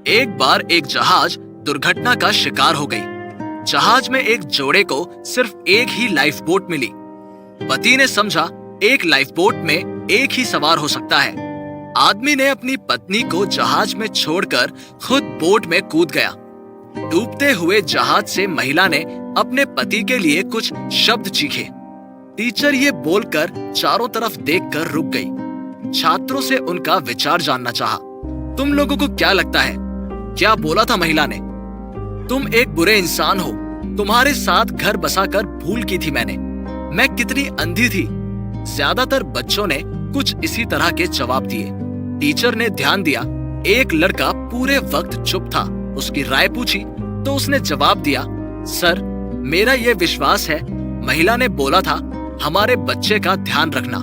एक बार एक जहाज दुर्घटना का शिकार हो गई। जहाज में एक जोड़े को सिर्फ एक ही लाइफ बोट मिली। पति ने समझा एक लाइफ बोट में एक ही सवार हो सकता है। आदमी ने अपनी पत्नी को जहाज में छोड़कर खुद बोट में कूद गया। डूबते हुए जहाज से महिला ने अपने पति के लिए कुछ शब्द चीखे। टीचर ये बोलकर चारों तरफ देखकर रुक गई। छात्रों से उनका विचार जानना चाहा। तुम लोगों को क्या लगता है, क्या बोला था महिला ने? तुम एक बुरे इंसान हो। तुम्हारे साथ घर बसाकर भूल की थी मैंने। मैं कितनी अंधी थी। ज्यादातर बच्चों ने कुछ इसी तरह के जवाब दिए। टीचर ने ध्यान दिया। एक लड़का पूरे वक्त चुप था। उसकी राय पूछी तो उसने जवाब दिया, सर मेरा ये विश्वास है महिला ने बोला था हमारे बच्चे का ध्यान रखना।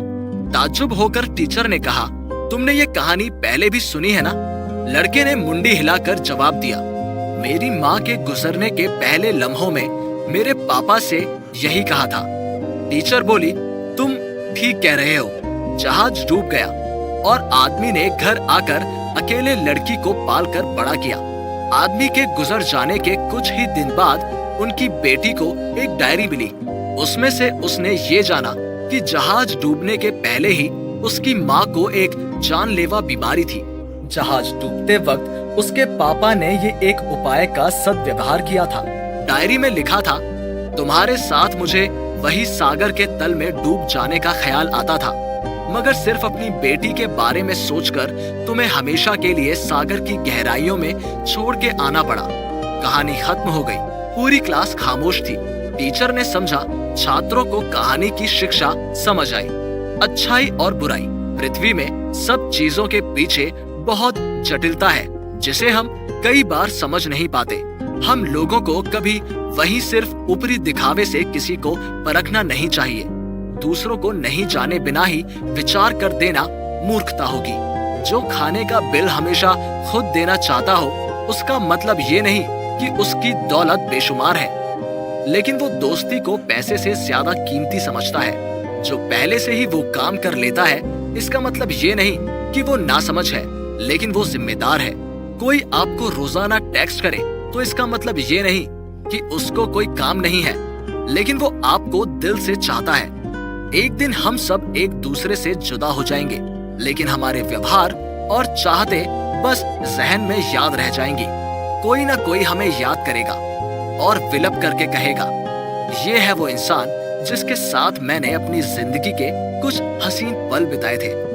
ताज्जुब होकर टीचर ने कहा, तुमने ये कहानी पहले भी सुनी है ना? लड़के ने मुंडी हिलाकर जवाब दिया, मेरी माँ के गुजरने के पहले लम्हों में मेरे पापा से यही कहा था। टीचर बोली, तुम ठीक कह रहे हो। जहाज डूब गया और आदमी ने घर आकर अकेले लड़की को पालकर बड़ा किया। आदमी के गुजर जाने के कुछ ही दिन बाद उनकी बेटी को एक डायरी मिली। उसमें से उसने ये जाना कि जहाज डूबने के पहले ही उसकी माँ को एक जानलेवा बीमारी थी। जहाज डूबते वक्त उसके पापा ने ये एक उपाय का सद्व्यवहार किया था। डायरी में लिखा था, तुम्हारे साथ मुझे वही सागर के तल में डूब जाने का ख्याल आता था, मगर सिर्फ अपनी बेटी के बारे में सोचकर तुम्हें हमेशा के लिए सागर की गहराइयों में छोड़ के आना पड़ा। कहानी खत्म हो गई। पूरी क्लास खामोश थी। टीचर ने समझा छात्रों को कहानी की शिक्षा समझ आई। अच्छाई और बुराई, पृथ्वी में सब चीजों के पीछे बहुत जटिलता है जिसे हम कई बार समझ नहीं पाते। हम लोगों को कभी वही सिर्फ ऊपरी दिखावे से किसी को परखना नहीं चाहिए। दूसरों को नहीं जाने बिना ही विचार कर देना मूर्खता होगी। जो खाने का बिल हमेशा खुद देना चाहता हो, उसका मतलब ये नहीं कि उसकी दौलत बेशुमार है, लेकिन वो दोस्ती को पैसे से ज्यादा कीमती समझता है। जो पहले से ही वो काम कर लेता है, इसका मतलब ये नहीं कि वो नासमझ है, लेकिन वो जिम्मेदार है। कोई आपको रोजाना टेक्स्ट करे तो इसका मतलब ये नहीं कि उसको कोई काम नहीं है, लेकिन वो आपको दिल से चाहता है। एक दिन हम सब एक दूसरे से जुदा हो जाएंगे, लेकिन हमारे व्यवहार और चाहते बस जहन में याद रह जाएंगी। कोई ना कोई हमें याद करेगा और विलप करके कहेगा, ये है वो इंसान जिसके साथ मैंने अपनी जिंदगी के कुछ हसीन पल बिताए थे।